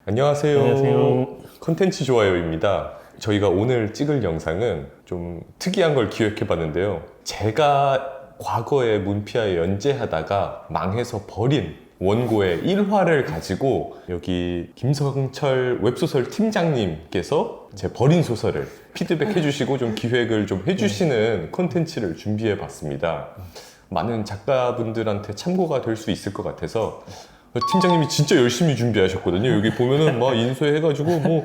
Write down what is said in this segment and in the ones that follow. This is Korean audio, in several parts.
안녕하세요. 안녕하세요. 컨텐츠 좋아요입니다. 저희가 오늘 찍을 영상은 좀 특이한 걸 기획해 봤는데요. 제가 과거에 문피아에 연재하다가 망해서 버린 원고의 1화를 가지고 여기 김성철 웹소설 팀장님께서 제 버린 소설을 피드백 해주시고 좀 기획을 좀 해주시는 컨텐츠를 준비해 봤습니다. 많은 작가분들한테 참고가 될 수 있을 것 같아서 팀장님이 진짜 열심히 준비하셨거든요. 여기 보면은 막 인쇄해가지고 뭐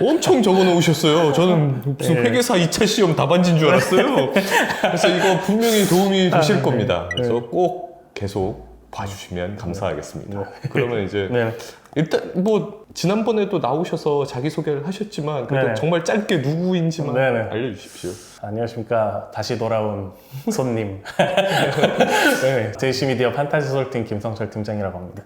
엄청 적어 놓으셨어요. 저는 무슨 회계사 2차 시험 답안지인 줄 알았어요. 그래서 이거 분명히 도움이 되실 겁니다. 그래서 꼭 계속 봐주시면 감사하겠습니다. 그러면 이제 일단 뭐 지난번에도 나오셔서 자기소개를 하셨지만 그래도 정말 짧게 누구인지만 알려주십시오. 안녕하십니까. 다시 돌아온 손님. JC미디어 판타지 소설팀 김성철 팀장이라고 합니다.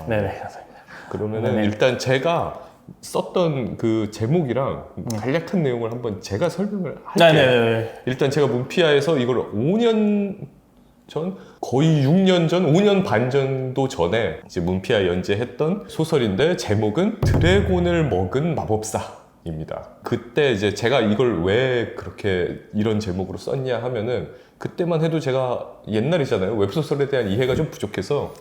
네네, 감사합니다. 그러면은 일단 제가 썼던 그 제목이랑 간략한 내용을 한번 제가 설명을 할게요. 일단 제가 문피아에서 이걸 5년 전, 거의 6년 전, 5년 반 정도 전에 이제 문피아 연재했던 소설인데 제목은 드래곤을 먹은 마법사입니다. 그때 이제 제가 이걸 왜 그렇게 이런 제목으로 썼냐 하면은 그때만 해도 제가 옛날이잖아요. 웹소설에 대한 이해가 좀 부족해서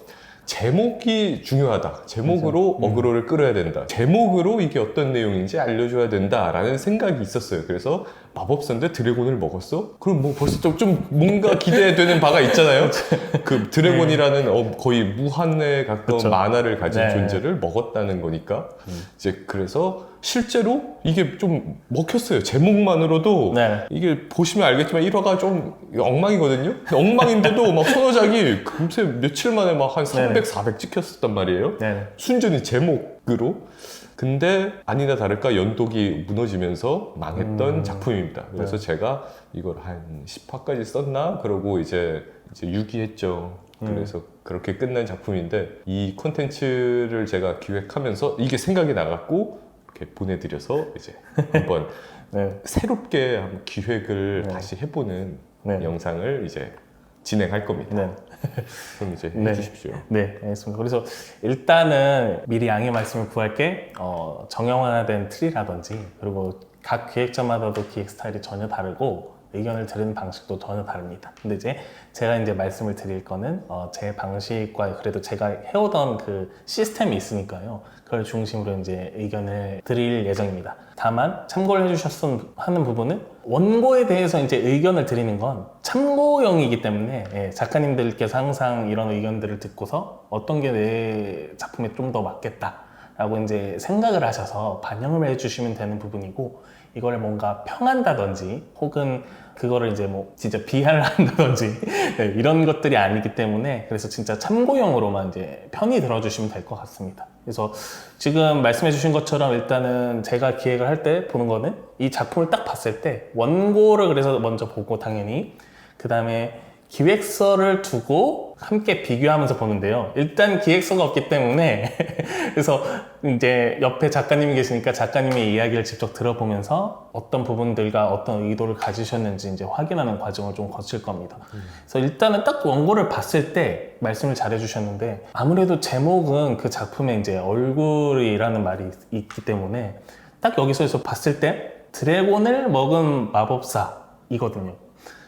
제목이 중요하다. 제목으로 어그로를 끌어야 된다. 제목으로 이게 어떤 내용인지 알려줘야 된다라는 생각이 있었어요. 그래서 마법사인데 드래곤을 먹었어? 그럼 뭐 벌써 좀 뭔가 기대되는 바가 있잖아요. 그 드래곤이라는 거의 무한에 가까운 만화를 가진 존재를 먹었다는 거니까. 이제 그래서 실제로 이게 좀 먹혔어요. 제목만으로도 이게 보시면 알겠지만 1화가 좀 엉망이거든요. 엉망인데도 막 서너작이 금세 며칠 만에 막 한 300, 400 찍혔었단 말이에요. 순전히 제목으로. 근데 아니나 다를까 연독이 무너지면서 망했던 작품입니다. 그래서 제가 이걸 한 10화까지 썼나? 그러고 이제 유기했죠. 그래서 그렇게 끝난 작품인데 이 콘텐츠를 제가 기획하면서 이게 생각이 나갖고 이렇게 보내드려서 이제 한번 새롭게 한번 기획을 다시 해보는 영상을 이제 진행할 겁니다. 그럼 이제 해주십시오. 네, 알겠습니다. 그래서 일단은 미리 양해 말씀을 구할게, 정형화된 틀이라든지 그리고 각 기획자마다도 기획 스타일이 전혀 다르고 의견을 드리는 방식도 전혀 다릅니다. 근데 이제 제가 이제 말씀을 드릴 거는 제 방식과 그래도 제가 해오던 그 시스템이 있으니까요. 그걸 중심으로 이제 의견을 드릴 예정입니다. 다만 참고를 해주셨으면 하는 부분은 원고에 대해서 이제 의견을 드리는 건 참고용이기 때문에 작가님들께서 항상 이런 의견들을 듣고서 어떤 게 내 작품에 좀 더 맞겠다라고 이제 생각을 하셔서 반영을 해주시면 되는 부분이고, 이걸 뭔가 평한다든지 혹은 그거를 이제 뭐 진짜 비하를 한다든지 이런 것들이 아니기 때문에 그래서 진짜 참고용으로만 이제 편히 들어주시면 될 것 같습니다. 그래서 지금 말씀해 주신 것처럼 일단은 제가 기획을 할 때 보는 거는 이 작품을 딱 봤을 때 원고를 그래서 먼저 보고 당연히 그 다음에 기획서를 두고 함께 비교하면서 보는데요. 일단 기획서가 없기 때문에 그래서 이제 옆에 작가님이 계시니까 작가님의 이야기를 직접 들어보면서 어떤 부분들과 어떤 의도를 가지셨는지 이제 확인하는 과정을 좀 거칠 겁니다. 그래서 일단은 딱 원고를 봤을 때 말씀을 잘 해주셨는데 아무래도 제목은 그 작품의 이제 얼굴이라는 말이 있기 때문에 딱 여기서 봤을 때 드래곤을 먹은 마법사이거든요.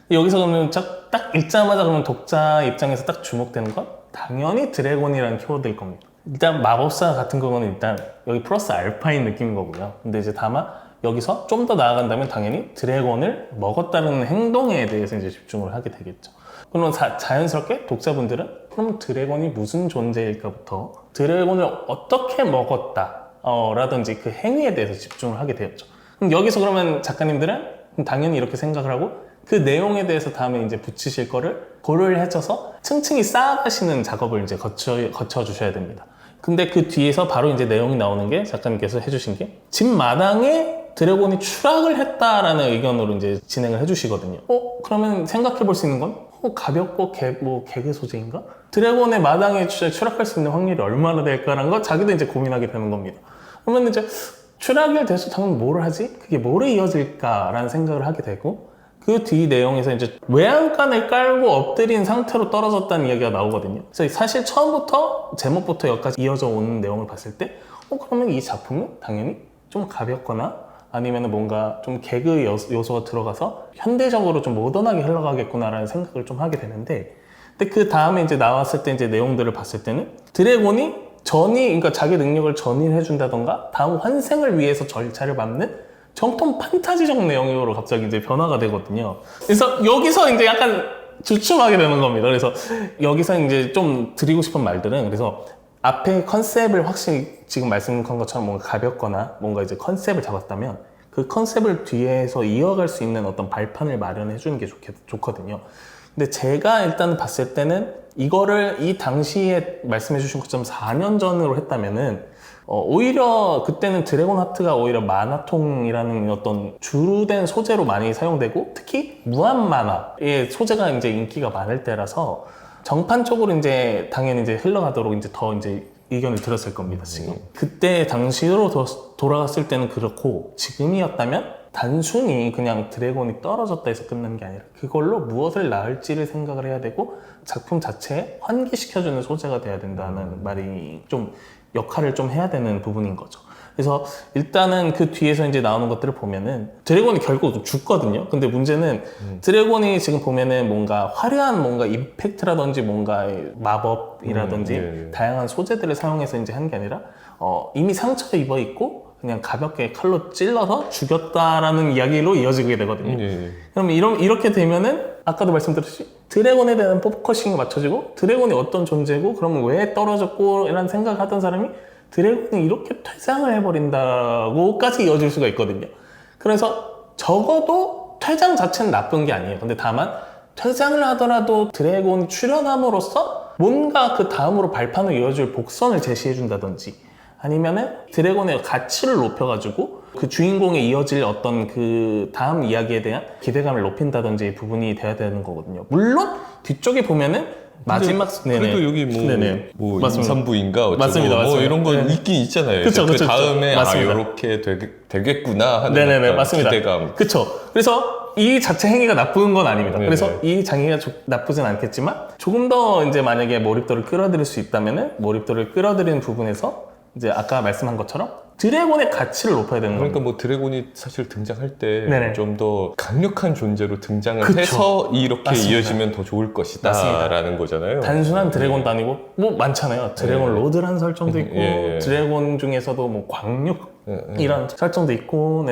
여기서 그러면 딱 읽자마자 그러면 독자 입장에서 딱 주목되는 건 당연히 드래곤이라는 키워드일 겁니다. 일단 마법사 같은 경우는 일단 여기 플러스 알파인 느낌인 거고요. 근데 이제 다만 여기서 좀 더 나아간다면 당연히 드래곤을 먹었다는 행동에 대해서 이제 집중을 하게 되겠죠. 그러면 자연스럽게 독자분들은 그럼 드래곤이 무슨 존재일까부터 드래곤을 어떻게 먹었다 라든지 그 행위에 대해서 집중을 하게 되었죠. 그럼 여기서 그러면 작가님들은 당연히 이렇게 생각을 하고 그 내용에 대해서 다음에 이제 붙이실 거를 고려를 해줘서 층층이 쌓아가시는 작업을 이제 거쳐 주셔야 됩니다. 근데 그 뒤에서 바로 이제 내용이 나오는 게 작가님께서 해주신 게 집 마당에 드래곤이 추락을 했다라는 의견으로 이제 진행을 해주시거든요. 그러면 생각해 볼 수 있는 건 가볍고 개그 소재인가? 드래곤의 마당에 추락할 수 있는 확률이 얼마나 될까라는 거 자기도 이제 고민하게 되는 겁니다. 그러면 이제 추락이 돼서 당연히 뭘 하지? 그게 뭐로 이어질까라는 생각을 하게 되고 그 뒤 내용에서 이제 외양간을 깔고 엎드린 상태로 떨어졌다는 이야기가 나오거든요. 그래서 사실 처음부터 제목부터 여기까지 이어져 오는 내용을 봤을 때 그러면 이 작품은 당연히 좀 가볍거나 아니면 뭔가 좀 개그 요소가 들어가서 현대적으로 좀 모던하게 흘러가겠구나라는 생각을 좀 하게 되는데, 근데 그 다음에 이제 나왔을 때 이제 내용들을 봤을 때는 드래곤이 그러니까 자기 능력을 전이해준다던가 다음 환생을 위해서 절차를 밟는 정통 판타지적 내용으로 갑자기 이제 변화가 되거든요. 그래서 여기서 이제 약간 주춤하게 되는 겁니다. 그래서 여기서 이제 좀 드리고 싶은 말들은, 그래서 앞에 컨셉을 확실히 지금 말씀한 것처럼 뭔가 가볍거나 뭔가 이제 컨셉을 잡았다면 그 컨셉을 뒤에서 이어갈 수 있는 어떤 발판을 마련해 주는 게 좋거든요. 근데 제가 일단 봤을 때는 이거를 이 당시에 말씀해 주신 것처럼 4년 전으로 했다면은 오히려 그때는 드래곤 하트가 오히려 만화통이라는 어떤 주된 소재로 많이 사용되고 특히 무한 만화의 소재가 이제 인기가 많을 때라서 정판 쪽으로 이제 당연히 이제 흘러가도록 이제 더 이제 의견을 들었을 겁니다, 지금. 그때 당시로 돌아갔을 때는 그렇고, 지금이었다면 단순히 그냥 드래곤이 떨어졌다 해서 끝난 게 아니라 그걸로 무엇을 낳을지를 생각을 해야 되고 작품 자체에 환기시켜주는 소재가 돼야 된다는 말이 좀 역할을 좀 해야 되는 부분인 거죠. 그래서 일단은 그 뒤에서 이제 나오는 것들을 보면은 드래곤이 결국 죽거든요. 근데 문제는 드래곤이 지금 보면은 뭔가 화려한 뭔가 임팩트라든지 뭔가 마법이라든지 다양한 소재들을 사용해서 이제 한 게 아니라 이미 상처 입어 있고 그냥 가볍게 칼로 찔러서 죽였다라는 이야기로 이어지게 되거든요. 그럼 이렇게 되면은 아까도 말씀드렸듯이 드래곤에 대한 포커싱이 맞춰지고 드래곤이 어떤 존재고 그러면 왜 떨어졌고 이런 생각을 하던 사람이 드래곤이 이렇게 퇴장을 해버린다고까지 이어질 수가 있거든요. 그래서 적어도 퇴장 자체는 나쁜 게 아니에요. 근데 다만 퇴장을 하더라도 드래곤 출연함으로써 뭔가 그 다음으로 발판을 이어줄 복선을 제시해준다든지 아니면은 드래곤의 가치를 높여가지고 그 주인공에 이어질 어떤 그 다음 이야기에 대한 기대감을 높인다든지 부분이 돼야 되는 거거든요. 물론 뒤쪽에 보면은 마지막 그래도 여기 뭐 임산부인가 어쩌고 맞습니다. 뭐 이런 건 있긴 있잖아요. 그쵸, 그 그쵸, 다음에 맞습니다. 이렇게 되겠구나 하는 맞습니다. 기대감. 그쵸. 그래서 이 자체 행위가 나쁜 건 아닙니다. 그래서 이 장애가 나쁘진 않겠지만 조금 더 이제 만약에 몰입도를 끌어들일 수 있다면은 몰입도를 끌어들이는 부분에서 이제 아까 말씀한 것처럼 드래곤의 가치를 높여야 되는 그러니까 겁니다. 뭐 드래곤이 사실 등장할 때 좀 더 강력한 존재로 등장을 해서 이렇게 맞습니다. 이어지면 더 좋을 것이다 맞습니다. 라는 거잖아요. 단순한 드래곤도 아니고 뭐 많잖아요. 드래곤 로드라는 설정도 있고 드래곤 중에서도 뭐 광육이라는 설정도 있고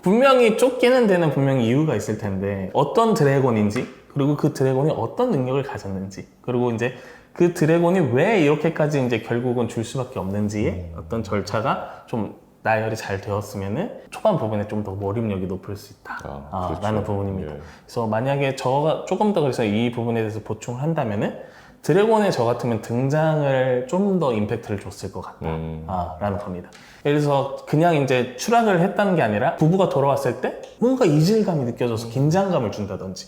분명히 쫓기는 데는 분명히 이유가 있을 텐데 어떤 드래곤인지 그리고 그 드래곤이 어떤 능력을 가졌는지 그리고 이제 그 드래곤이 왜 이렇게까지 이제 결국은 줄 수밖에 없는지의 어떤 절차가 좀 나열이 잘 되었으면은 초반 부분에 좀 더 몰입력이 높을 수 있다. 그렇죠. 라는 부분입니다. 그래서 만약에 저가 조금 더 그래서 이 부분에 대해서 보충을 한다면은 드래곤의 저 같으면 등장을 좀 더 임팩트를 줬을 것 같다. 라는 겁니다. 예를 들어서 그냥 이제 추락을 했다는 게 아니라 부부가 돌아왔을 때 뭔가 이질감이 느껴져서 긴장감을 준다든지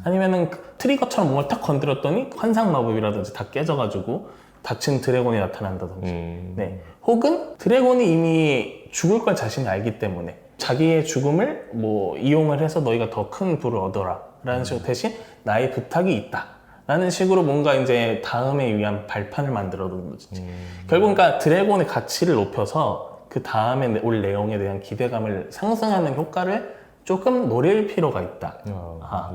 아니면은 트리거처럼 뭔가를 탁 건드렸더니 환상 마법이라든지 다 깨져가지고 다친 드래곤이 나타난다든지 혹은 드래곤이 이미 죽을 걸 자신이 알기 때문에 자기의 죽음을 뭐 이용을 해서 너희가 더 큰 부를 얻어라 라는 식으로 대신 나의 부탁이 있다 라는 식으로 뭔가 이제 다음에 위한 발판을 만들어 두는 거지. 결국 그러니까 드래곤의 가치를 높여서 그 다음에 올 내용에 대한 기대감을 상승하는 효과를 조금 노릴 필요가 있다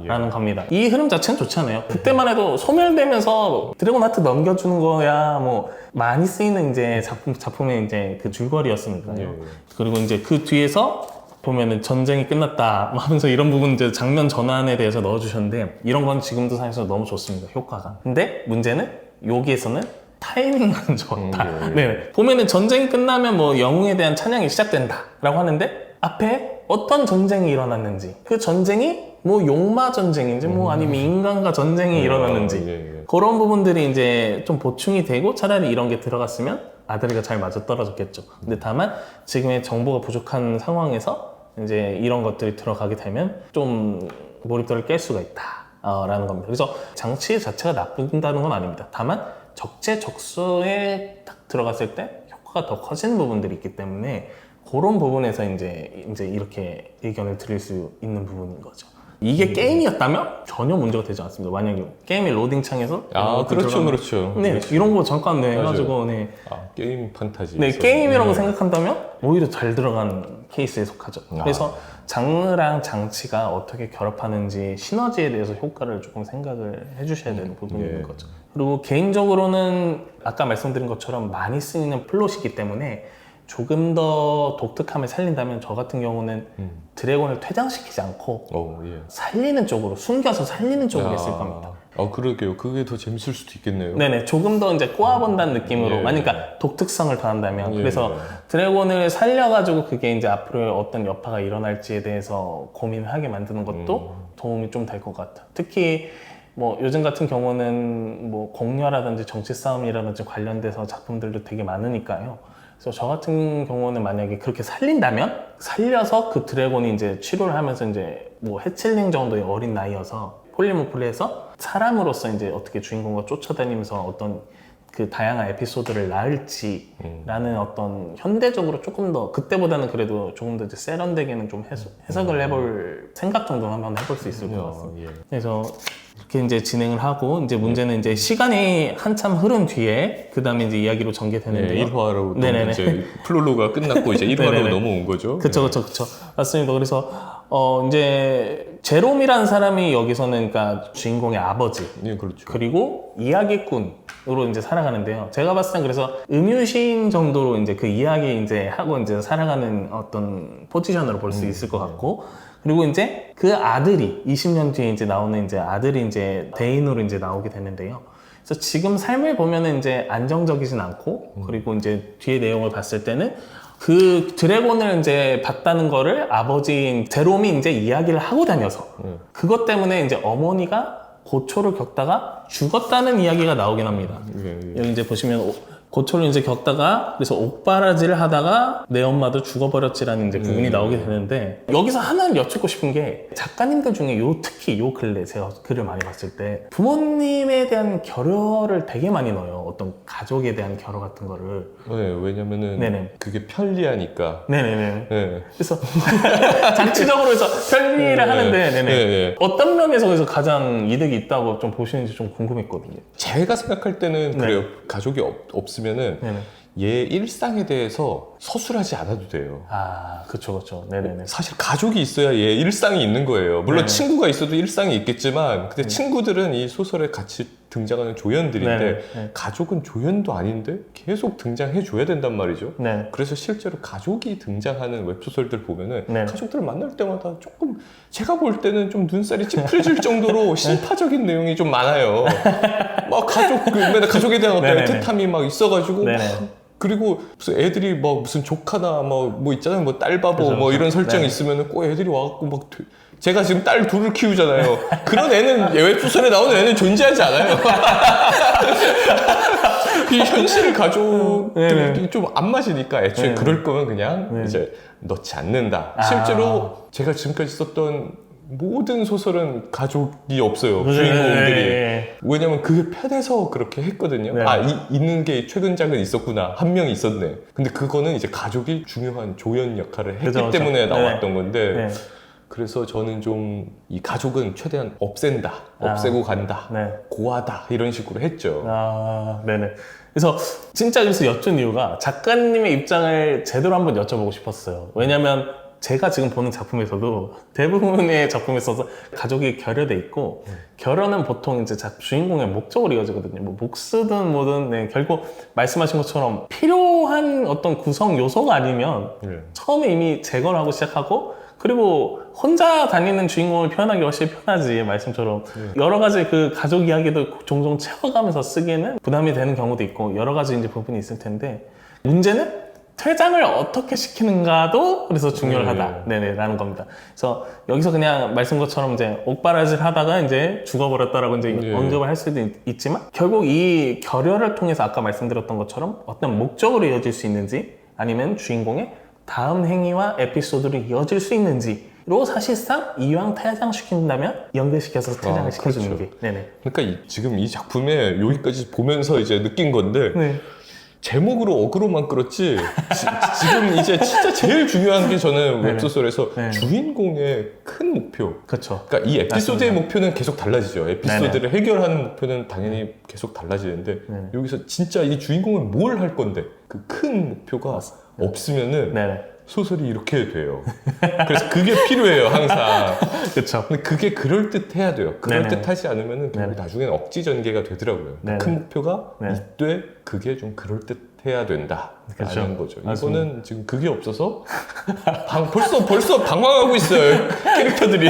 라는 겁니다. 이 흐름 자체는 좋잖아요. 그때만 해도 소멸되면서 드래곤 하트 넘겨주는 거야 뭐 많이 쓰이는 이제 작품의 이제 그 줄거리였으니까요. 그리고 이제 그 뒤에서 보면은 전쟁이 끝났다 하면서 이런 부분 이제 장면 전환에 대해서 넣어주셨는데 이런 건 지금도 사실 너무 좋습니다. 효과가. 근데 문제는 여기에서는 타이밍은 좋다. 보면은 전쟁이 끝나면 뭐 영웅에 대한 찬양이 시작된다 라고 하는데 앞에 어떤 전쟁이 일어났는지 그 전쟁이 뭐 용마 전쟁인지 뭐 아니면 인간과 전쟁이 일어났는지 그런 부분들이 이제 좀 보충이 되고 차라리 이런 게 들어갔으면 아들이가 잘 맞아떨어졌겠죠. 근데 다만 지금의 정보가 부족한 상황에서 이제 이런 것들이 들어가게 되면 좀 몰입도를 깰 수가 있다 라는 겁니다. 그래서 장치 자체가 나쁜다는 건 아닙니다. 다만 적재적소에 딱 들어갔을 때 효과가 더 커지는 부분들이 있기 때문에 그런 부분에서 이제 이렇게 의견을 드릴 수 있는 부분인 거죠. 이게 게임이었다면 전혀 문제가 되지 않습니다. 만약에 게임의 로딩 창에서 그렇죠, 그렇죠. 네, 그렇죠. 이런 거 잠깐 네, 맞아요. 해가지고 네, 게임 판타지. 네 게임이라고 생각한다면 오히려 잘 들어간 케이스에 속하죠. 그래서 장르랑 장치가 어떻게 결합하는지 시너지에 대해서 효과를 조금 생각을 해주셔야 되는 부분인 거죠. 그리고 개인적으로는 아까 말씀드린 것처럼 많이 쓰이는 플롯이기 때문에 조금 더 독특함을 살린다면 저 같은 경우는 드래곤을 퇴장시키지 않고 살리는 쪽으로 숨겨서 살리는 쪽으로 쓸 겁니다. 그러게요. 그게 더 재밌을 수도 있겠네요. 네네, 조금 더 이제 꼬아본다는 느낌으로, 그러니까 독특성을 더한다면, 그래서 드래곤을 살려가지고 그게 이제 앞으로 어떤 여파가 일어날지에 대해서 고민을 하게 만드는 것도 도움이 좀 될 것 같아요. 특히 뭐 요즘 같은 경우는 뭐 공녀라든지 정치 싸움이라든지 관련돼서 작품들도 되게 많으니까요. 그래서 저 같은 경우는 만약에 그렇게 살린다면 살려서 그 드래곤이 이제 치료를 하면서 이제 뭐 해칠링 정도의 어린 나이여서 폴리모플레에서 사람으로서 이제 어떻게 주인공과 쫓아다니면서 어떤 그 다양한 에피소드를 낳을지라는 어떤 현대적으로 조금 더 그때보다는 그래도 조금 더 이제 세련되게는 좀 해석을 해볼 생각 정도 한번 해볼 수 있을 것 같습니다. 그래서 이렇게 이제 진행을 하고 이제 문제는 이제 시간이 한참 흐른 뒤에 그 다음에 이제 이야기로 전개되는데요. 1화로 이제 플롤로가 끝났고 이제 1화로 넘어온 거죠. 그쵸. 맞습니다. 그래서 이제 제롬이라는 사람이 여기서는 그러니까 주인공의 아버지, 그렇죠. 그리고 이야기꾼으로 이제 살아가는데요. 제가 봤을 땐 그래서 음유시인 정도로 이제 그 이야기 이제 하고 이제 살아가는 어떤 포지션으로 볼 수 있을 것 같고, 그리고 이제 그 아들이 20년 뒤에 이제 나오는 이제 아들이 이제 대인으로 이제 나오게 되는데요. 그래서 지금 삶을 보면은 이제 안정적이진 않고, 그리고 이제 뒤에 내용을 봤을 때는 그 드래곤을 이제 봤다는 거를 아버지인 제롬이 이제 이야기를 하고 다녀서 그것 때문에 이제 어머니가 고초를 겪다가 죽었다는 이야기가 나오긴 합니다. 여기 이제 보시면 고초를 이제 겪다가 그래서 옥바라지를 하다가 내 엄마도 죽어버렸지라는 이제 부분이 나오게 되는데, 여기서 하나를 여쭙고 싶은 게 작가님들 중에 특히 요 근래 제가 글을 많이 봤을 때 부모님에 대한 결여를 되게 많이 넣어요. 어떤 가족에 대한 결여 같은 거를. 왜냐면은 그게 편리하니까. 그래서 장치적으로 해서 편리를 하는데 어떤 면에서 그래서 가장 이득이 있다고 좀 보시는지 좀 궁금했거든요. 제가 생각할 때는 그래요. 가족이 없으면은 얘 일상에 대해서 서술하지 않아도 돼요. 그쵸. 사실 가족이 있어야 얘 일상이 있는 거예요. 물론 친구가 있어도 일상이 있겠지만, 근데 친구들은 이 소설에 같이 등장하는 조연들인데 가족은 조연도 아닌데 계속 등장해 줘야 된단 말이죠. 그래서 실제로 가족이 등장하는 웹소설들 보면은 가족들을 만날 때마다 조금 제가 볼 때는 좀 눈살이 찌푸려질 정도로 신파적인 내용이 좀 많아요. 막 맨날 가족에 대한 어떤 애틋함이 막 있어가지고 그리고 무슨 애들이 뭐 무슨 조카나 뭐 있잖아요. 뭐 딸바보 뭐 이런 설정이 있으면은 꼭 애들이 와갖고 막 제가 지금 딸 둘을 키우잖아요. 그런 애는 웹소설에 나오는 애는 존재하지 않아요. 이 현실을 가족들이 좀 안 맞으니까 애초에 그럴 거면 그냥 이제 넣지 않는다. 실제로 제가 지금까지 썼던 모든 소설은 가족이 없어요. 주인공들이. 왜냐면 그게 편해서 그렇게 했거든요. 있는 게 최근작은 있었구나. 한 명이 있었네. 근데 그거는 이제 가족이 중요한 조연 역할을 했기 때문에 나왔던 건데, 그래서 저는 좀 이 가족은 최대한 없앤다. 없애고 간다. 고하다. 이런 식으로 했죠. 그래서 진짜 그래서 여쭌 이유가 작가님의 입장을 제대로 한번 여쭤보고 싶었어요. 왜냐면 제가 지금 보는 작품에서도 대부분의 작품에서 가족이 결여돼 있고, 결여는 보통 이제 주인공의 목적으로 이어지거든요. 뭐 목수든 뭐든 결국 말씀하신 것처럼 필요한 어떤 구성 요소가 아니면 처음에 이미 제거를 하고 시작하고, 그리고 혼자 다니는 주인공을 표현하기 훨씬 편하지, 말씀처럼 여러 가지 그 가족 이야기도 종종 채워가면서 쓰기에는 부담이 되는 경우도 있고 여러 가지 이제 부분이 있을 텐데, 문제는 퇴장을 어떻게 시키는가도 그래서 중요하다. 라는 겁니다. 그래서 여기서 그냥 말씀 것처럼 이제 옥바라지를 하다가 이제 죽어버렸다라고 이제 언급을 할 수도 있지만, 결국 이 결여를 통해서 아까 말씀드렸던 것처럼 어떤 목적으로 이어질 수 있는지, 아니면 주인공의 다음 행위와 에피소드로 이어질 수 있는지로 사실상 이왕 퇴장시킨다면 연결시켜서 퇴장을 시켜주는 게. 그러니까 지금 이 작품에 여기까지 보면서 이제 느낀 건데, 제목으로 어그로만 끌었지 지금 이제 진짜 제일 중요한 게 저는 네네. 웹소설에서 네네. 주인공의 큰 목표 그렇죠. 그러니까 이 에피소드의 맞습니다. 목표는 계속 달라지죠. 에피소드를 해결하는 목표는 당연히 계속 달라지는데 네네. 여기서 진짜 이 주인공은 뭘 할 건데 그 큰 목표가 없으면은 네네. 소설이 이렇게 돼요. 그래서 그게 필요해요, 항상. 그렇죠. 근데 그게 그럴듯해야 돼요. 그럴듯하지 않으면은 네네. 나중에는 억지 전개가 되더라고요. 네네. 큰 목표가 네네. 이때 그게 좀 그럴듯해야 된다. 그렇죠. 라는 거죠. 맞습니다. 이거는 지금 그게 없어서 벌써 방황하고 있어요. 캐릭터들이.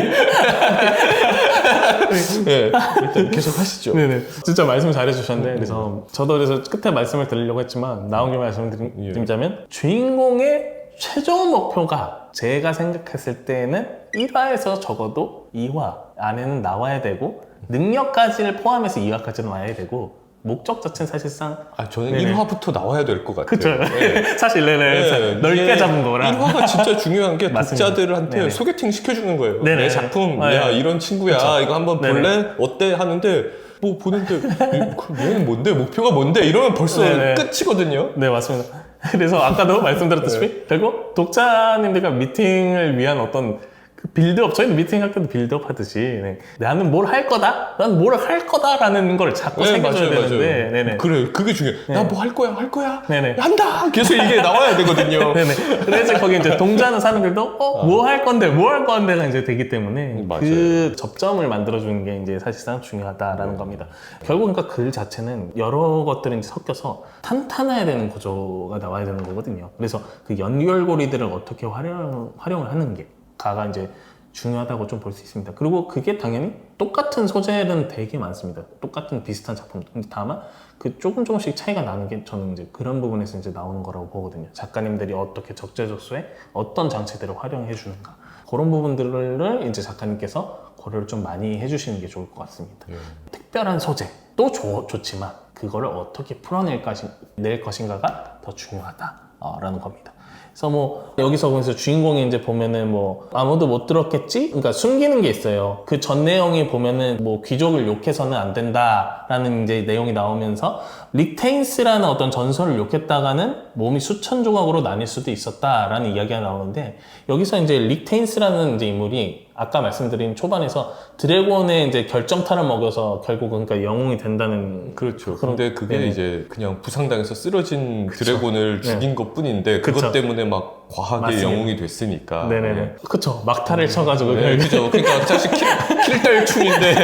네, 일단 계속 하시죠. 네네. 진짜 말씀 잘해주셨는데, 그래서 저도 그래서 끝에 말씀을 드리려고 했지만, 나온 김에 말씀드리자면, 주인공의 최종 목표가 제가 생각했을 때는 1화에서 적어도 2화 안에는 나와야 되고, 능력까지를 포함해서 2화까지는 와야 되고, 목적 자체는 사실상 저는 네네. 1화부터 나와야 될 것 같아요. 그쵸. 네. 사실 네, 넓게 이게 잡은 거라. 1화가 진짜 중요한 게 맞습니다. 독자들한테 네네. 소개팅 시켜주는 거예요. 네네. 내 작품, 아, 야 예. 이런 친구야, 그쵸. 이거 한번 네네. 볼래? 어때? 하는데 뭐 보는데 그럼 얘는 뭔데? 목표가 뭔데? 이러면 벌써 네네. 끝이거든요. 네, 맞습니다. 그래서 아까도 말씀드렸다시피 결국 독자님들과 미팅을 위한 어떤 그 빌드업, 저희는 미팅할 때도 빌드업 하듯이 네. 나는 뭘 할 거다? 난 뭘 할 거다라는 걸 자꾸 새겨줘야 되는데 네네. 그래, 그게 중요해. 나 뭐 할 거야, 할 거야? 네네. 한다! 계속 이게 나와야 되거든요. 네네. 그래서 거기 이제 동조하는 사람들도 뭐 할 건데, 뭐 할 건데가 이제 되기 때문에 맞아요. 그 접점을 만들어주는 게 이제 사실상 중요하다라는 겁니다. 결국 그러니까 글 자체는 여러 것들이 이제 섞여서 탄탄해야 되는 구조가 나와야 되는 거거든요. 그래서 그 연결고리들을 어떻게 활용을 하는 게 가가 이제 중요하다고 좀 볼 수 있습니다. 그리고 그게 당연히 똑같은 소재는 되게 많습니다. 똑같은 비슷한 작품도. 근데 다만 그 조금씩 차이가 나는 게 저는 이제 그런 부분에서 이제 나오는 거라고 보거든요. 작가님들이 어떻게 적재적소에 어떤 장치들을 활용해 주는가. 그런 부분들을 이제 작가님께서 고려를 좀 많이 해주시는 게 좋을 것 같습니다. 특별한 소재도 좋지만 그거를 어떻게 풀어낼 것인가가 더 중요하다라는 겁니다. 그래서 뭐 여기서 주인공이 이제 보면은 뭐 아무도 못 들었겠지? 그러니까 숨기는 게 있어요. 그 전 내용이 보면은 뭐 귀족을 욕해서는 안 된다라는 이제 내용이 나오면서 릭테인스라는 어떤 전설을 욕했다가는 몸이 수천 조각으로 나뉠 수도 있었다라는 이야기가 나오는데 여기서 이제 릭테인스라는 이제 인물이 아까 말씀드린 초반에서 드래곤의 이제 결정타를 먹여서 결국 그러니까 영웅이 된다는 그렇죠. 근데 그게 네네. 이제 그냥 부상당해서 쓰러진 드래곤을 죽인 것 뿐인데 그쵸. 그것 때문에 막 과하게 맞습니다. 영웅이 됐으니까. 네네네. 그쵸. 막타를 쳐가지고 네, 그죠. 그러니까 사실 킬딸충인데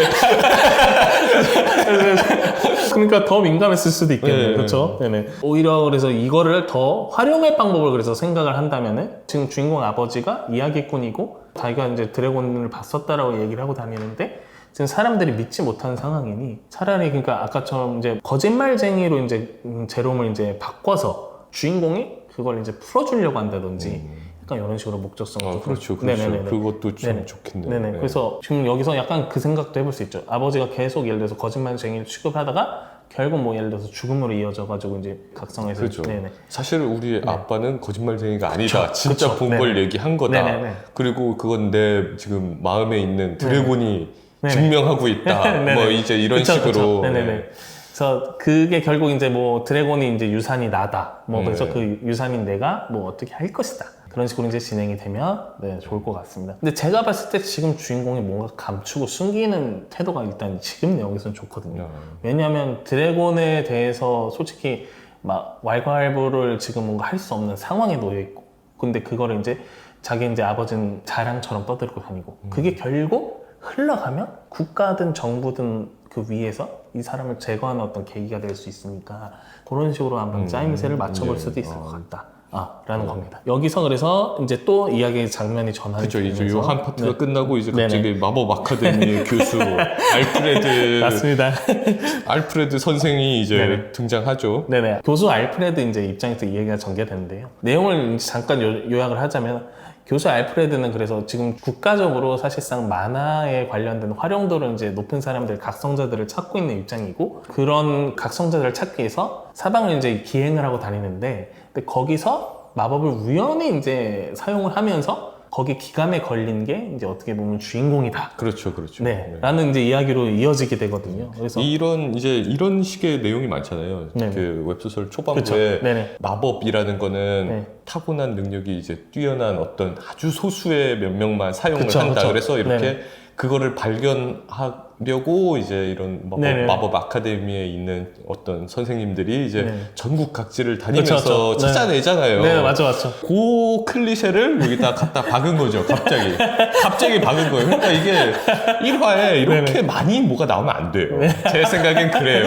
그러니까 더 민감했을 수도 있겠네요. 네. 그렇죠? 네네. 오히려 그래서 이거를 더 활용할 방법을 그래서 생각을 한다면은 지금 주인공 아버지가 이야기꾼이고 자기가 이제 드래곤을 봤었다라고 얘기를 하고 다니는데 지금 사람들이 믿지 못하는 상황이니 차라리 그러니까 아까처럼 이제 거짓말쟁이로 이제 제롬을 이제 바꿔서 주인공이 그걸 이제 풀어주려고 한다든지 약간 이런 식으로 목적성을 그렇죠. 네네네네. 그것도 좀 네네. 좋겠네요. 네네. 네. 그래서 지금 여기서 약간 그 생각도 해볼 수 있죠. 아버지가 계속 예를 들어서 거짓말쟁이를 취급하다가 결국 뭐 예를 들어서 죽음으로 이어져가지고 이제 각성해서 그렇죠. 네네. 사실 우리 아빠는 거짓말쟁이가 아니다. 그쵸. 진짜 그쵸. 본 걸 얘기한 거다. 네네네. 그리고 그건 내 지금 마음에 있는 드래곤이 네네. 증명하고 있다. 네네. 뭐 이제 이런 그쵸, 식으로. 그쵸. 네네네. 네. 그래서 그게 결국 이제 뭐 드래곤이 이제 유산이 나다. 뭐 그래서 네. 그 유산인 내가 뭐 어떻게 할 것이다. 그런 식으로 이제 진행이 되면 네, 좋을 것 같습니다. 근데 제가 봤을 때 지금 주인공이 뭔가 감추고 숨기는 태도가 일단 지금 내용에서는 좋거든요. 왜냐하면 드래곤에 대해서 솔직히 막 왈가왈부를 지금 뭔가 할 수 없는 상황에 놓여 있고, 근데 그거를 이제 자기 이제 아버지는 자랑처럼 떠들고 다니고, 그게 결국 흘러가면 국가든 정부든 그 위에서 이 사람을 제거하는 어떤 계기가 될 수 있으니까 그런 식으로 한번 짜임새를 맞춰볼 수도 있을 것 같다. 라는 겁니다. 여기서 그래서 이제 또 이야기 장면이 전환이 그죠. 이제 되면서 요 한 파트가 네. 끝나고 이제 네네. 갑자기 마법 아카데미의 교수 알프레드 맞습니다. 알프레드 선생이 이제 네네. 등장하죠. 네네. 교수 알프레드 이제 입장에서 이 얘기가 전개되는데요. 내용을 이제 잠깐 요약을 하자면 교수 알프레드는 그래서 지금 국가적으로 사실상 만화에 관련된 활용도를 이제 높은 사람들, 각성자들을 찾고 있는 입장이고 그런 각성자들을 찾기 위해서 사방을 이제 기행을 하고 다니는데 근데 거기서 마법을 우연히 이제 사용을 하면서 거기 기감에 걸린 게 이제 어떻게 보면 주인공이다. 그렇죠, 그렇죠. 네. 라는 이제 이야기로 이어지게 되거든요. 그래서 이런 식의 내용이 많잖아요. 네네. 그 웹소설 그쵸. 초반부에 네네. 마법이라는 거는 네. 타고난 능력이 이제 뛰어난 어떤 아주 소수의 몇 명만 사용을 그쵸, 한다. 그쵸. 그래서 이렇게 네네. 그거를 발견하려고 이제 이런 네네. 마법 아카데미에 있는 어떤 선생님들이 이제 네. 전국 각지를 다니면서 그쵸, 그쵸. 찾아내잖아요. 네, 맞죠. 그 클리셰를 여기다 갖다 박은 거죠, 갑자기. 갑자기 박은 거예요. 그러니까 이게 1화에 이렇게 네네. 많이 뭐가 나오면 안 돼요. 제 생각엔 그래요.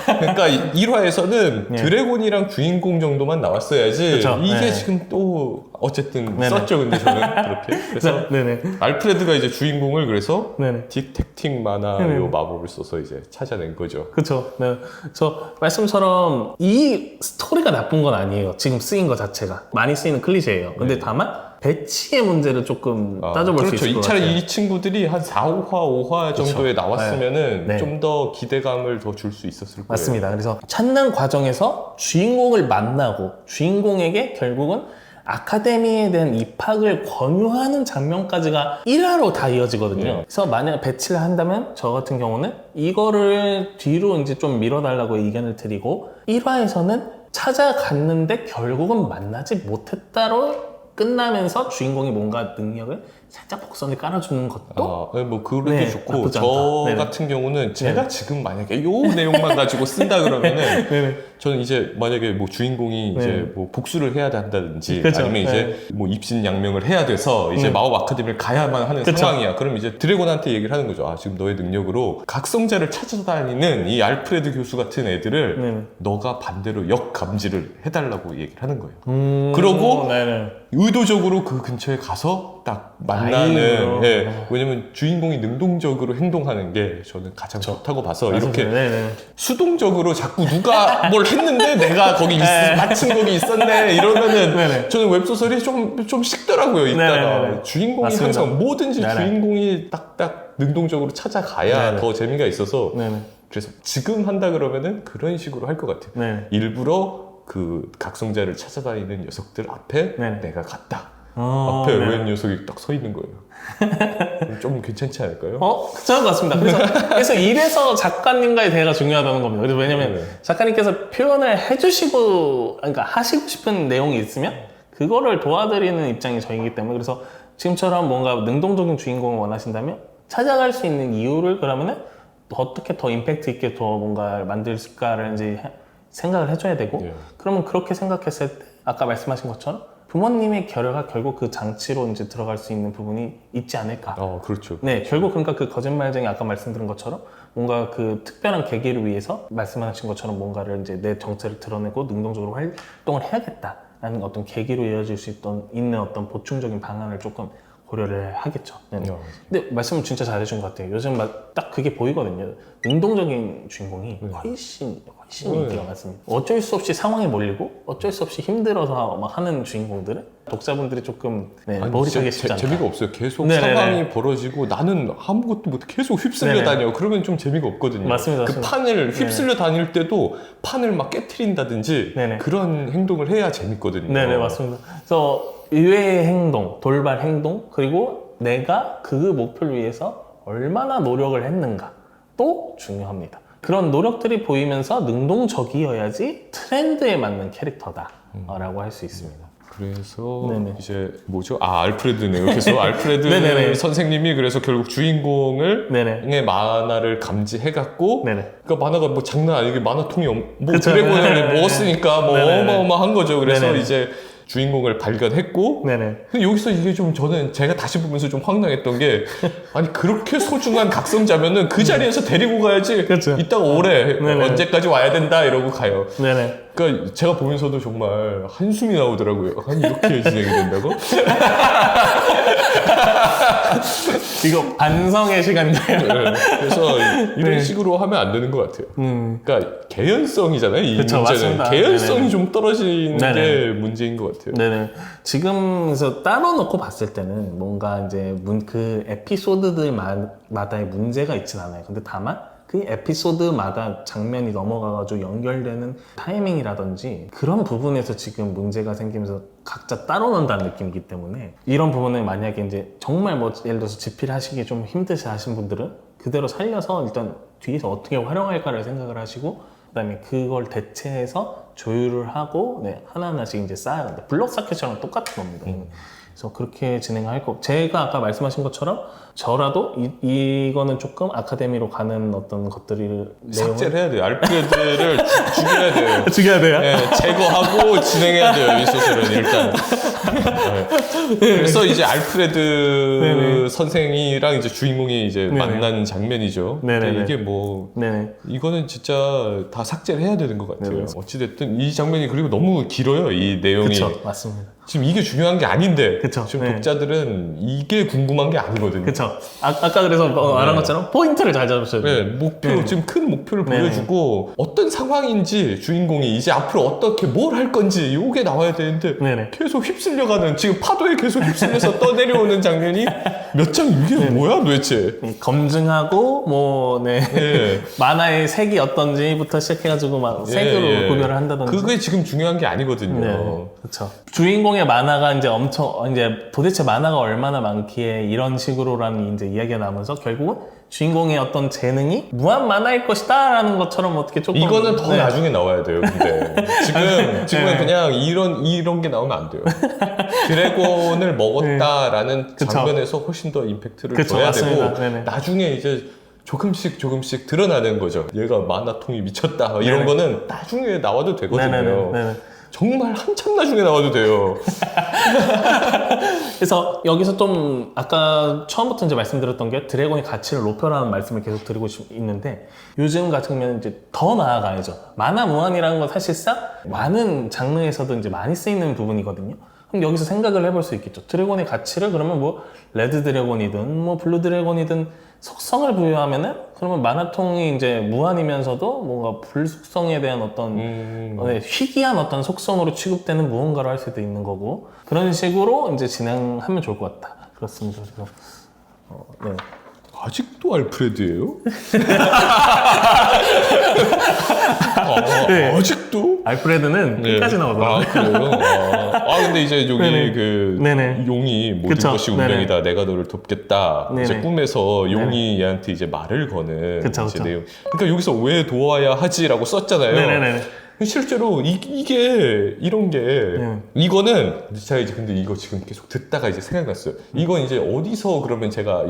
그러니까 1화에서는 네. 드래곤이랑 주인공 정도만 나왔어야지. 그쵸. 이게 네. 지금 또 어쨌든 네네. 썼죠, 근데 저는 그렇게. 그래서 네네. 알프레드가 이제 주인공을 그래서 네네. 딕택팅 만화 네네. 요 마법을 써서 이제 찾아낸 거죠. 그쵸. 네. 저 말씀처럼 이 스토리가 나쁜 건 아니에요. 지금 쓰인 것 자체가. 많이 쓰이는 클리셰예요. 근데 네. 다만 배치의 문제를 조금 따져볼 그렇죠. 수 있을 것 차라리 같아요. 이 친구들이 한 4, 5화, 5화 정도에 나왔으면은 네. 좀 더 기대감을 더 줄 수 있었을 거예요. 맞습니다. 그래서 찾는 과정에서 주인공을 만나고 주인공에게 결국은 아카데미에 대한 입학을 권유하는 장면까지가 1화로 다 이어지거든요. 네. 그래서 만약 배치를 한다면 저 같은 경우는 이거를 뒤로 이제 좀 밀어달라고 의견을 드리고 1화에서는 찾아갔는데 결국은 만나지 못했다로 끝나면서 주인공이 뭔가 능력을 살짝 복선을 깔아주는 것도 뭐 그래도 네, 좋고 나쁘지 저 않다. 네네. 같은 경우는 제가 지금 만약에 요 내용만 가지고 쓴다 그러면은 네네. 저는 이제 만약에 뭐 주인공이 네. 이제 뭐 복수를 해야 한다든지 그쵸. 아니면 이제 뭐 입신양명을 해야 돼서 이제 마법 아카데미를 가야만 하는 그쵸. 상황이야. 그럼 이제 드래곤한테 얘기를 하는 거죠. 아, 지금 너의 능력으로 각성자를 찾아다니는 이 알프레드 교수 같은 애들을 네네. 너가 반대로 역감지를 해달라고 얘기를 하는 거예요. 그러고 네네. 의도적으로 그 근처에 가서 딱 만나는, 다행이네요. 예, 왜냐면 주인공이 능동적으로 행동하는 게 저는 가장 좋다고 봐서 이렇게 네네. 수동적으로 자꾸 누가 뭘 했는데 내가 거기 마침 거기 있었네 이러면은 네네. 저는 웹소설이 좀 식더라고요. 이따가 네네네. 주인공이 맞습니다. 항상 뭐든지 네네. 주인공이 딱딱 능동적으로 찾아가야 네네. 더 재미가 있어서 네네. 그래서 지금 한다 그러면은 그런 식으로 할 것 같아요. 네네. 일부러 그 각성자를 찾아다니는 녀석들 앞에 네네. 내가 갔다. 앞에 네. 웬 녀석이 딱 서 있는 거예요. 좀 괜찮지 않을까요? 괜찮은 것 같습니다. 그래서 이래서 작가님과의 대화가 중요하다는 겁니다. 그래서 왜냐면 네. 작가님께서 표현을 해주시고, 그러니까 하시고 싶은 내용이 있으면 그거를 도와드리는 입장이 저희기 때문에 그래서 지금처럼 뭔가 능동적인 주인공을 원하신다면 찾아갈 수 있는 이유를 그러면은 어떻게 더 임팩트 있게 더 뭔가 만들까를 이제 생각을 해줘야 되고 예. 그러면 그렇게 생각했을 때 아까 말씀하신 것처럼 부모님의 결여가 결국 그 장치로 이제 들어갈 수 있는 부분이 있지 않을까. 그렇죠. 네, 결국 그러니까 그 거짓말쟁이 아까 말씀드린 것처럼 뭔가 그 특별한 계기를 위해서 말씀하신 것처럼 뭔가를 이제 내 정체를 드러내고 능동적으로 활동을 해야겠다라는 어떤 계기로 이어질 수 있는 어떤 보충적인 방안을 조금 고려를 하겠죠. 네. 근데 말씀을 진짜 잘해준 것 같아요. 요즘 딱 그게 보이거든요. 능동적인 주인공이 훨씬 인기가 많습니다. 어쩔 수 없이 상황에 몰리고 어쩔 수 없이 힘들어서 막 하는 주인공들은 독자분들이 조금 머리 쪽에 쉽지 않다. 재미가 없어요. 계속 네네네. 상황이 벌어지고 나는 아무것도 못해 계속 휩쓸려 네네. 다녀. 그러면 좀 재미가 없거든요. 맞습니다, 그 맞습니다. 판을 휩쓸려 다닐 때도 판을 막 깨트린다든지 네네. 그런 행동을 해야 재밌거든요. 네네, 맞습니다. 그래서 의외의 행동, 돌발 행동, 그리고 내가 그 목표를 위해서 얼마나 노력을 했는가도 중요합니다. 그런 노력들이 보이면서 능동적이어야지 트렌드에 맞는 캐릭터다라고 할 수 있습니다. 그래서 네네. 이제 뭐죠? 알프레드네요. 그래서 알프레드 네네네. 선생님이 그래서 결국 주인공을 네네. 의 만화를 감지해갖고 네네. 그러니까 만화가 뭐 장난 아니게 만화통이 뭐 그쵸. 드래곤을 네네네. 먹었으니까 뭐 네네네. 어마어마한 거죠. 그래서 네네네. 이제 주인공을 발견했고 네네. 근데 여기서 이게 좀 저는 제가 다시 보면서 좀 황당했던 게 아니 그렇게 소중한 각성자면은 그 자리에서 데리고 가야지 그쵸. 이따가 오래 네네. 언제까지 와야 된다 이러고 가요. 네네. 그러니까 제가 보면서도 정말 한숨이 나오더라고요. 아니 이렇게 진행이 된다고? 이거 반성의 시간인가요? 네, 그래서 이런 네. 식으로 하면 안 되는 것 같아요. 그러니까 개연성이잖아요. 이 그쵸, 문제는 맞습니다. 개연성이 네네. 좀 떨어지는 네네. 게 문제인 것 같아요. 네네. 지금에서 따로 놓고 봤을 때는 뭔가 이제 그 에피소드들마다의 문제가 있진 않아요. 근데 다만 그 에피소드마다 장면이 넘어가가지고 연결되는 타이밍이라든지 그런 부분에서 지금 문제가 생기면서 각자 따로 논다는 느낌이기 때문에 이런 부분을 만약에 이제 정말 뭐 예를 들어서 집필 하시기 좀 힘드시 하신 분들은 그대로 살려서 일단 뒤에서 어떻게 활용할까를 생각을 하시고 그다음에 그걸 대체해서 조율을 하고 네, 하나하나씩 이제 쌓아간다. 블록 사켓처럼 똑같은 겁니다. 그래서 그렇게 진행할 거. 제가 아까 말씀하신 것처럼 저라도 이거는 조금 아카데미로 가는 어떤 것들을 삭제를 해야 돼요. 알프레드를 죽여야 돼요. 죽여야 돼요? 네, 제거하고 진행해야 돼요. 이 소설은 일단. 네. 그래서 이제 알프레드 네네. 선생이랑 이제 주인공이 이제 네네. 만난 장면이죠. 근데 네네네. 이게 뭐 네네. 이거는 진짜 다 삭제를 해야 되는 것 같아요. 네네. 어찌됐든 이 장면이 그리고 너무 길어요. 이 내용이. 그쵸, 맞습니다. 지금 이게 중요한 게 아닌데 그쵸, 지금 네. 독자들은 이게 궁금한 게 아니거든요. 그쵸. 아까 그래서 말한 것처럼 포인트를 잘 잡으셔야 돼요. 네, 목표, 네. 지금 큰 목표를 네네. 보여주고 어떤 상황인지 주인공이 이제 앞으로 어떻게 뭘 할 건지 요게 나와야 되는데 네네. 계속 휩쓸려가는 지금 파도에 계속 휩쓸려서 떠내려오는 장면이 몇 장 이게 뭐야 도대체. 검증하고 뭐 네. 예. 만화의 색이 어떤지부터 시작해가지고 막 색으로 예, 예. 구별을 한다든지. 그게 지금 중요한 게 아니거든요. 네, 그렇죠. 주인공의 만화가 이제 이제 도대체 만화가 얼마나 많기에 이런 식으로라는 이제 이야기가 나오면서 결국은 주인공의 어떤 재능이 무한 만화일 것이다라는 것처럼 어떻게 조금 이거는 더 네. 나중에 나와야 돼요. 근데 지금은 네. 그냥 이런 게 나오면 안 돼요. 드래곤을 먹었다라는 그쵸. 장면에서 훨씬 더 임팩트를 그쵸, 줘야 맞습니다. 되고 네네. 나중에 이제 조금씩 드러나는 거죠. 얘가 만화통이 미쳤다 이런 네네. 거는 나중에 나와도 되거든요. 네네네. 정말 한참 나중에 나와도 돼요. 그래서 여기서 좀 아까 처음부터 이제 말씀드렸던 게 드래곤의 가치를 높여라는 말씀을 계속 드리고 있는데 요즘 같은 경우는 이제 더 나아가야죠. 만화 무한이라는 건 사실상 많은 장르에서도 이제 많이 쓰이는 부분이거든요. 그럼 여기서 생각을 해볼 수 있겠죠. 드래곤의 가치를 그러면 뭐 레드 드래곤이든 뭐 블루 드래곤이든 속성을 부여하면은 그러면 만화통이 이제 무한이면서도 뭔가 불속성에 대한 어떤 희귀한 어떤 속성으로 취급되는 무언가를 할 수도 있는 거고 그런 식으로 이제 진행하면 좋을 것 같다. 그렇습니다. 그래서 네. 아직도 알프레드예요? 네. 아직도? 알프레드는 끝까지 나오더라고요. 아, 그래요? 근데 이제 여기 네네. 그 네네. 용이 모든 그쵸. 것이 네네. 운명이다. 내가 너를 돕겠다. 이제 네네. 꿈에서 용이 얘한테 이제 말을 거는 그쵸, 이제 그쵸. 내용. 그러니까 여기서 왜 도와야 하지라고 썼잖아요. 네네네. 실제로 이게 이런 게 이거는 제가 이제 근데 이거 지금 계속 듣다가 이제 생각났어요. 이건 이제 어디서 그러면 제가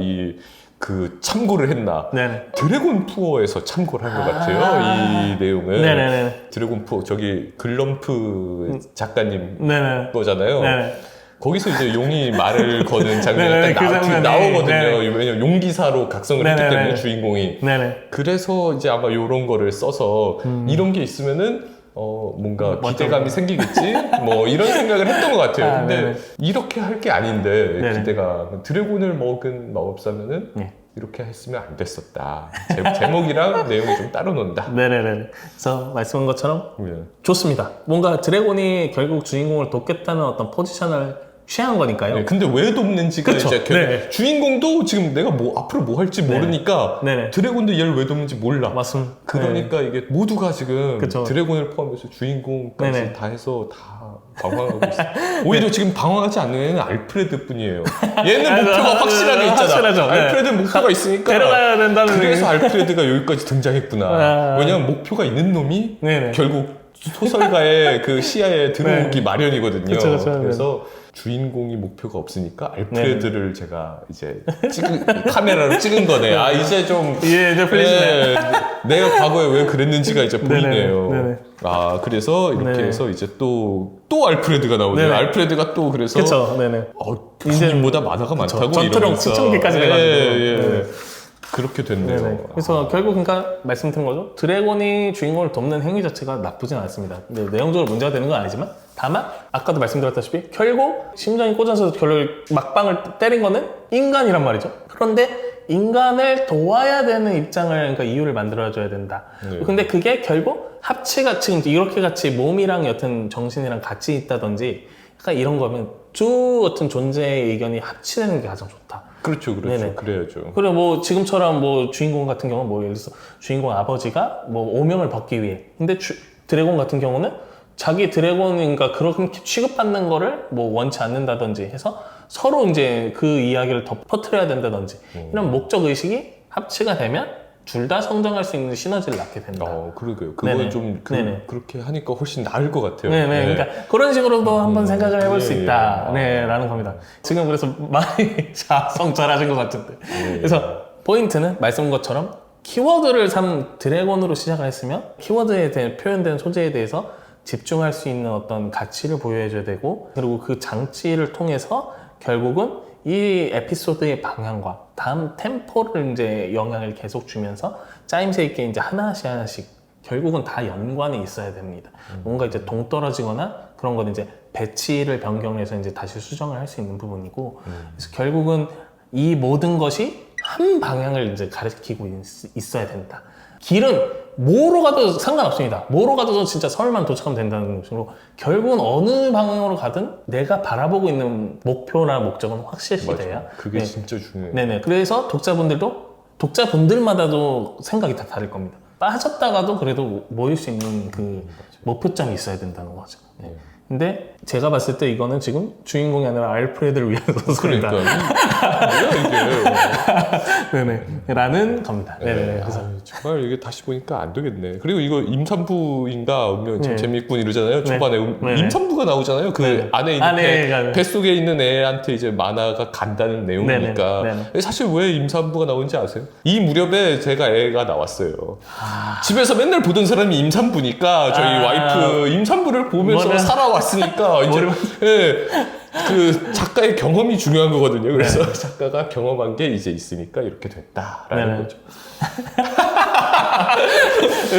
그 참고를 했나? 네네. 드래곤 푸어에서 참고를 한 것 같아요. 이 내용은. 네네네. 드래곤 푸어 저기 글럼프 작가님 네네. 거잖아요. 네네. 거기서 이제 용이 말을 거는 장면이 네네, 딱 그 장면이. 나오거든요. 네네. 왜냐면 용기사로 각성을 했기 네네네. 때문에 주인공이. 네네. 그래서 이제 아마 요런 거를 써서 이런 게 있으면은 뭔가 맞죠. 기대감이 생기겠지? 뭐 이런 생각을 했던 것 같아요. 근데 네네. 이렇게 할 게 아닌데 네네. 기대가 드래곤을 먹은 마법사면은 네. 이렇게 했으면 안 됐었다. 제목이랑 내용이 좀 따로 논다. 네네네. 그래서 말씀한 것처럼 예. 좋습니다. 뭔가 드래곤이 결국 주인공을 돕겠다는 어떤 포지션을 취한 거니까요. 네, 근데 왜 돕는지가 그쵸. 이제 네. 주인공도 지금 내가 앞으로 뭐 할지 모르니까 네네. 드래곤도 얘를 왜 돕는지 몰라. 맞습니다. 그러니까 이게 모두가 지금 그쵸. 드래곤을 포함해서 주인공까지 네네. 다 해서 다 방황하고 있어. 오히려 지금 방황하지 않는 애는 알프레드 뿐이에요. 얘는 목표가 확실하게 있잖아. 확실하죠. 네. 알프레드는 목표가 있으니까. 데려가야 된다는 그래서 알프레드가 여기까지 등장했구나. 왜냐면 목표가 있는 놈이 네네. 결국 소설가의 그 시야에 들어오기 네. 마련이거든요. 그쵸. 그래서 주인공이 목표가 없으니까 알프레드를 제가 이제 카메라로 찍은 거네. 아 이제 좀 이제 풀리시네. 내가 과거에 왜 그랬는지가 이제 보이네요. 네네. 아 그래서 이렇게 네네. 해서 이제 또 알프레드가 나오네요. 네네. 알프레드가 또 그래서 그쵸. 네네. 부모님보다 만화가 많다고 전투력 이러면서. 7,000개까지 돼가지고. 네. 그렇게 됐네요. 네네. 그래서 결국 그러니까 말씀드린 거죠. 드래곤이 주인공을 돕는 행위 자체가 나쁘진 않습니다. 근데 내용적으로 문제가 되는 건 아니지만 다만 아까도 말씀드렸다시피 결국 심장이 꽂아서 결국 막방을 때린 거는 인간이란 말이죠. 그런데 인간을 도와야 되는 입장을 그러니까 이유를 만들어줘야 된다. 네. 근데 그게 결국 합치가 지금 이렇게 같이 몸이랑 여튼 정신이랑 같이 있다든지 약간 이런 거면 쭉 어떤 존재의 의견이 합치되는 게 가장 좋다. 그렇죠, 그렇죠. 네네. 그래야죠. 그리고 뭐 지금처럼 뭐 주인공 같은 경우는 뭐 예를 들어서 주인공 아버지가 뭐 오명을 벗기 위해. 근데 드래곤 같은 경우는 자기 드래곤인가 그렇게 취급받는 거를 뭐 원치 않는다든지 해서 서로 이제 그 이야기를 더 퍼뜨려야 된다든지 이런 목적 의식이 합치가 되면 둘 다 성장할 수 있는 시너지를 낳게 된다. 그러게요. 그건 네네. 좀 네네. 그렇게 하니까 훨씬 나을 것 같아요. 네네. 네. 그러니까 그런 식으로도 한번 생각을 해볼 수 예, 있다. 예. 네, 라는 겁니다. 지금 그래서 많이 성찰하신 것 같은데. 그래서 포인트는 말씀한 것처럼 키워드를 드래곤으로 시작을 했으면 키워드에 대한 표현된 소재에 대해서 집중할 수 있는 어떤 가치를 보여줘야 되고 그리고 그 장치를 통해서 결국은 이 에피소드의 방향과 다음 템포를 이제 영향을 계속 주면서 짜임새 있게 이제 하나씩 결국은 다 연관이 있어야 됩니다. 뭔가 이제 동떨어지거나 그런 건 이제 배치를 변경해서 이제 다시 수정을 할 수 있는 부분이고 그래서 결국은 이 모든 것이 한 방향을 이제 가리키고 있어야 된다. 길은 뭐로 가도 상관없습니다. 뭐로 가도 진짜 서울만 도착하면 된다는 것으로 결국은 어느 방향으로 가든 내가 바라보고 있는 목표나 목적은 확실시 돼야. 그게 진짜 중요해요. 네네. 그래서 독자분들마다도 생각이 다 다를 겁니다. 빠졌다가도 그래도 모일 수 있는 그 목표점이 있어야 된다는 거죠. 네. 근데 제가 봤을 때 이거는 지금 주인공이 아니라 알프레드를 위해서 썼습니다. 뭐야 이게. 네네. 라는 겁니다. 네네. 그래서 정말 이게 다시 보니까 안 되겠네. 그리고 이거 임산부인가 운명 참 네. 재밌군 이러잖아요. 초반에 네네. 임산부가 나오잖아요. 그 네네. 안에 있는 네. 뱃속에 있는 애한테 이제 만화가 간다는 내용이니까. 네네. 사실 왜 임산부가 나오는지 아세요? 이 무렵에 제가 애가 나왔어요. 집에서 맨날 보던 사람이 임산부니까 저희 와이프 임산부를 보면서 살아왔으니까 이제 그 작가의 경험이 중요한 거거든요. 그래서 작가가 경험한 게 이제 있으니까 이렇게 됐다라는 거죠.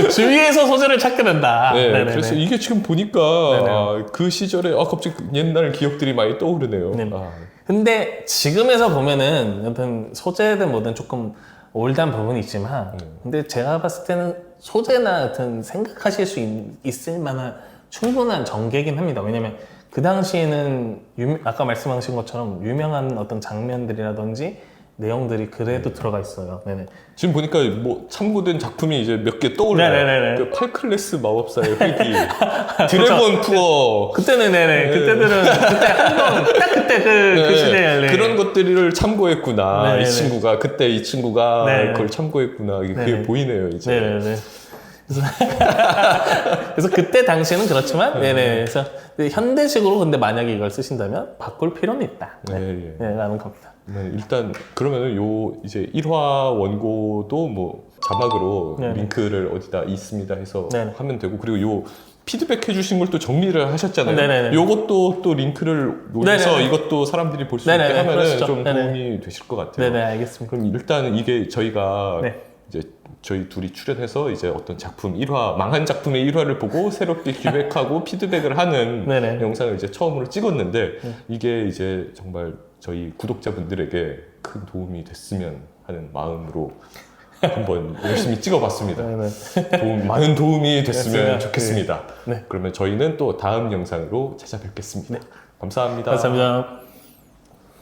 주위에서 소재를 찾게 된다. 그래서 이게 지금 보니까 그 시절에 갑자기 옛날 기억들이 많이 떠오르네요. 근데 지금에서 보면은 여튼 소재든 뭐든 조금 올드한 부분이 있지만 근데 제가 봤을 때는 소재나 여튼 생각하실 수 있을 만한 충분한 전개긴 합니다. 왜냐면 그 당시에는 아까 말씀하신 것처럼 유명한 어떤 장면들이라든지 내용들이 그래도 들어가 있어요. 네네. 지금 보니까 뭐 참고된 작품이 이제 몇 개 떠올라요. 네네네네. 그 팔클레스 마법사의 회기, 드래곤 투어. 그때는 그때들은 그때 한번 딱 그때 그 시대에 그런 것들을 참고했구나. 네네네. 이 친구가 그때 이 친구가 네네. 그걸 참고했구나. 그게 네네. 보이네요 이제. 네네네. 그래서 그때 당시에는 그렇지만, 그래서 현대식으로 근데 만약에 이걸 쓰신다면 바꿀 필요는 있다. 라는 겁니다. 일단 그러면은 요 이제 1화 원고도 뭐 자막으로 링크를 어디다 있습니다 해서 하면 되고 그리고 요 피드백 해주신 걸 또 정리를 하셨잖아요. 요것도 또 링크를 놓아서 이것도 사람들이 볼 수 있게 하면은 그러시죠. 좀 도움이 되실 것 같아요. 네네, 알겠습니다. 그럼 일단 이게 저희가 이제 저희 둘이 출연해서 이제 어떤 작품 1화, 망한 작품의 1화를 보고 새롭게 기획하고 피드백을 하는 영상을 이제 처음으로 찍었는데 이게 이제 정말 저희 구독자분들에게 큰 도움이 됐으면 하는 마음으로 한번 열심히 찍어봤습니다. 많은 도움이 됐으면 좋겠습니다. 그러면 저희는 또 다음 영상으로 찾아뵙겠습니다. 감사합니다. 감사합니다.